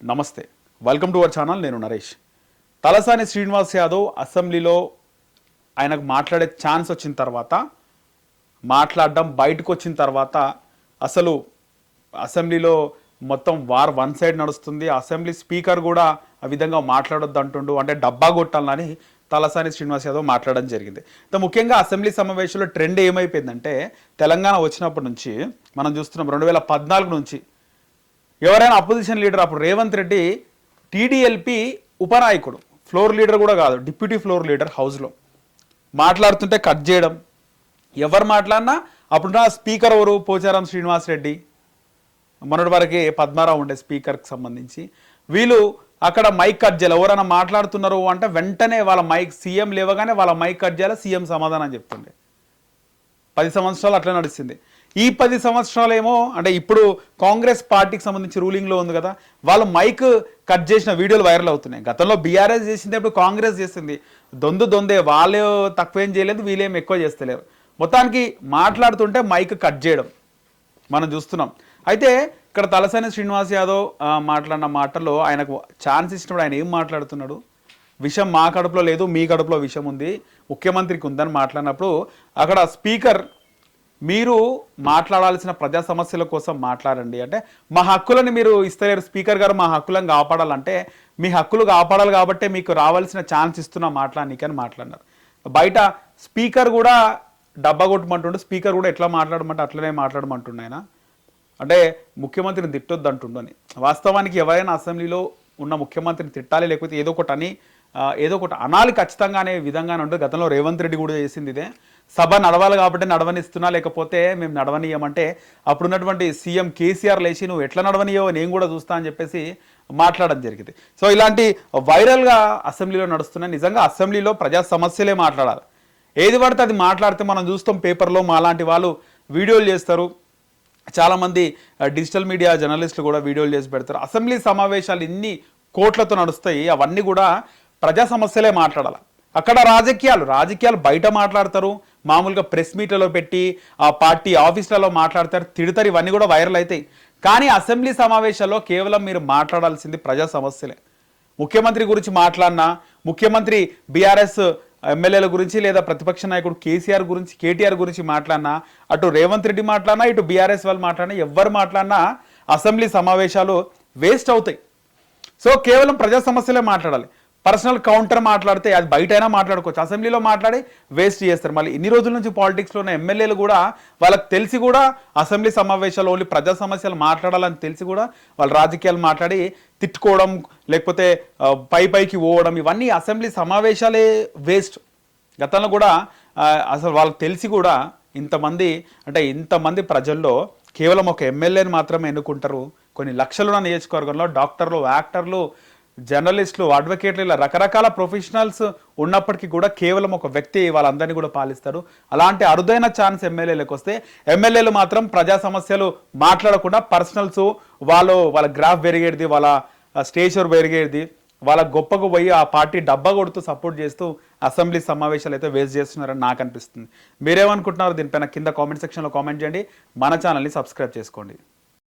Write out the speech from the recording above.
నమస్తే, welcome to our channel. నేను నరేష్. తలసాని శ్రీనివాస్ యాదవ్ అసెంబ్లీలో ఆయనకు మాట్లాడే ఛాన్స్ వచ్చిన తర్వాత, మాట్లాడడం బయటకు వచ్చిన తర్వాత అసలు అసెంబ్లీలో మొత్తం వార్ వన్ సైడ్ నడుస్తుంది. అసెంబ్లీ స్పీకర్ కూడా ఆ విధంగా మాట్లాడొద్దు అంటుండు, అంటే డబ్బా కొట్టాలని తలసాని శ్రీనివాస్ యాదవ్ మాట్లాడడం జరిగింది. ముఖ్యంగా అసెంబ్లీ సమావేశంలో ట్రెండ్ ఏమైపోయిందంటే, తెలంగాణ వచ్చినప్పటి నుంచి మనం చూస్తున్నాం 2014 నుంచి ఎవరైనా అపోజిషన్ లీడర్, అప్పుడు రేవంత్ రెడ్డి టీడీఎల్పీ ఉపనాయకుడు, ఫ్లోర్ లీడర్ కూడా కాదు, డిప్యూటీ ఫ్లోర్ లీడర్, హౌస్లో మాట్లాడుతుంటే కట్ చేయడం. ఎవరు మాట్లాడినా అప్పుడున్న స్పీకర్ ఎవరు, పోచారం శ్రీనివాస్ రెడ్డి, మొన్నటి వరకే పద్మారావు ఉండే స్పీకర్కి సంబంధించి. వీళ్ళు అక్కడ మైక్ కట్ చేయాలి. ఎవరైనా మాట్లాడుతున్నారు అంటే వెంటనే వాళ్ళ మైక్, సీఎం లేవగానే వాళ్ళ మైక్ కట్ చేయాలి, సీఎం సమాధానం చెప్తుండే. 10 సంవత్సరాలు అట్లా నడుస్తుంది. ఈ 10 సంవత్సరాలు ఏమో అంటే ఇప్పుడు కాంగ్రెస్ పార్టీకి సంబంధించి రూలింగ్లో ఉంది కదా, వాళ్ళు మైక్ కట్ చేసిన వీడియోలు వైరల్ అవుతున్నాయి. గతంలో బీఆర్ఎస్ చేసింది, ఇప్పుడు కాంగ్రెస్ చేసింది. దొందే, వాళ్ళు తక్కువేం చేయలేదు, వీళ్ళేం ఎక్కువ చేస్తలేరు. మొత్తానికి మాట్లాడుతుంటే మైక్ కట్ చేయడం మనం చూస్తున్నాం. అయితే ఇక్కడ తలసాని శ్రీనివాస్ యాదవ్ మాట్లాడిన మాటల్లో ఆయనకు ఛాన్స్ ఇచ్చినప్పుడు ఆయన ఏం మాట్లాడుతున్నాడు, విషయం మా కడుపులో లేదు, మీ కడుపులో విషయం ఉంది, ముఖ్యమంత్రికి ఉందని మాట్లాడినప్పుడు అక్కడ స్పీకర్, మీరు మాట్లాడాల్సిన ప్రజా సమస్యల కోసం మాట్లాడండి అంటే, మా హక్కులను మీరు ఇస్తలేరు స్పీకర్ గారు, మా హక్కులను కాపాడాలంటే, మీ హక్కులు కాపాడాలి కాబట్టి మీకు రావాల్సిన ఛాన్స్ ఇస్తున్నా మాట్లాడనీకని మాట్లాడినారు. బయట స్పీకర్ కూడా డబ్బా కొట్టమంటుండే, స్పీకర్ కూడా ఎట్లా మాట్లాడమంటే అట్లనే మాట్లాడమంటుండే ఆయన. అంటే ముఖ్యమంత్రిని తిట్టొద్దు అంటుండని. వాస్తవానికి ఎవరైనా అసెంబ్లీలో ఉన్న ముఖ్యమంత్రిని తిట్టాలి, లేకపోతే ఏదో ఒకటి అనాలి ఖచ్చితంగా అనే విధంగానే ఉంటుంది. గతంలో రేవంత్ రెడ్డి కూడా చేసింది ఇదే. సభ నడవాలి కాబట్టి నడవనిస్తున్నా, లేకపోతే మేము నడవనీయమంటే అప్పుడున్నటువంటి సీఎం కేసీఆర్ లేచి నువ్వు ఎట్లా నడవనీయో నేను కూడా చూస్తా అని చెప్పేసి మాట్లాడడం జరిగింది. సో ఇలాంటి వైరల్గా అసెంబ్లీలో నడుస్తున్నాయి. నిజంగా అసెంబ్లీలో ప్రజా సమస్యలే మాట్లాడాలి. ఏది పడితే అది మాట్లాడితే మనం చూస్తాం పేపర్లో, మాలాంటి వాళ్ళు వీడియోలు చేస్తారు, చాలామంది డిజిటల్ మీడియా జర్నలిస్టులు కూడా వీడియోలు చేసి పెడతారు. అసెంబ్లీ సమావేశాలు ఇన్ని కోట్లతో నడుస్తాయి, అవన్నీ కూడా ప్రజా సమస్యలే మాట్లాడాలి. అక్కడ రాజకీయాలు బయట మాట్లాడతారు, మామూలుగా ప్రెస్ మీట్లలో పెట్టి ఆ పార్టీ ఆఫీసులలో మాట్లాడతారు, తిడతారు, ఇవన్నీ కూడా వైరల్ అవుతాయి. కానీ అసెంబ్లీ సమావేశాల్లో కేవలం మీరు మాట్లాడాల్సింది ప్రజా సమస్యలే. ముఖ్యమంత్రి గురించి మాట్లాడినా, ముఖ్యమంత్రి బీఆర్ఎస్ ఎమ్మెల్యేల గురించి లేదా ప్రతిపక్ష నాయకుడు కేటీఆర్ గురించి మాట్లాడినా, అటు రేవంత్ రెడ్డి మాట్లాడినా, ఇటు బీఆర్ఎస్ వాళ్ళు మాట్లాడినా, ఎవరు మాట్లాడినా అసెంబ్లీ సమావేశాలు వేస్ట్ అవుతాయి. సో కేవలం ప్రజా సమస్యలే మాట్లాడాలి. పర్సనల్ కౌంటర్ మాట్లాడితే అది బయటైనా మాట్లాడుకోవచ్చు, అసెంబ్లీలో మాట్లాడి వేస్ట్ చేస్తారు. మళ్ళీ ఇన్ని రోజుల నుంచి పాలిటిక్స్లో ఉన్న ఎమ్మెల్యేలు కూడా వాళ్ళకి తెలిసి కూడా అసెంబ్లీ సమావేశాలు ఓన్లీ ప్రజా సమస్యలు మాట్లాడాలని తెలిసి కూడా వాళ్ళు రాజకీయాలు మాట్లాడి తిట్టుకోవడం, లేకపోతే పైకి పోవడం, ఇవన్నీ అసెంబ్లీ సమావేశాలే వేస్ట్. గతంలో కూడా అసలు వాళ్ళకి తెలిసి కూడా ఇంతమంది ప్రజల్లో కేవలం ఒక ఎమ్మెల్యేని మాత్రమే ఎన్నుకుంటారు. కొన్ని లక్షలున్న నియోజకవర్గంలో డాక్టర్లు, యాక్టర్లు, జర్నలిస్టులు, అడ్వకేట్లు, ఇలా రకరకాల ప్రొఫెషనల్స్ ఉన్నప్పటికీ కూడా కేవలం ఒక వ్యక్తి వాళ్ళందరినీ కూడా పాలిస్తారు. అలాంటి అరుదైన ఛాన్స్ ఎమ్మెల్యేలకు వస్తే, ఎమ్మెల్యేలు మాత్రం ప్రజా సమస్యలు మాట్లాడకుండా పర్సనల్స్, వాళ్ళ గ్రాఫ్ పెరిగేది, వాళ్ళ స్టేచర్ పెరిగేది, వాళ్ళ గొప్పకు పోయి ఆ పార్టీ డబ్బా కొడుతూ సపోర్ట్ చేస్తూ అసెంబ్లీ సమావేశాలు అయితే వేస్ట్ చేస్తున్నారని నాకు అనిపిస్తుంది. మీరేమనుకుంటున్నారు దీనిపైన కింద కామెంట్ సెక్షన్లో కామెంట్ చేయండి. మన ఛానల్ని సబ్స్క్రైబ్ చేసుకోండి.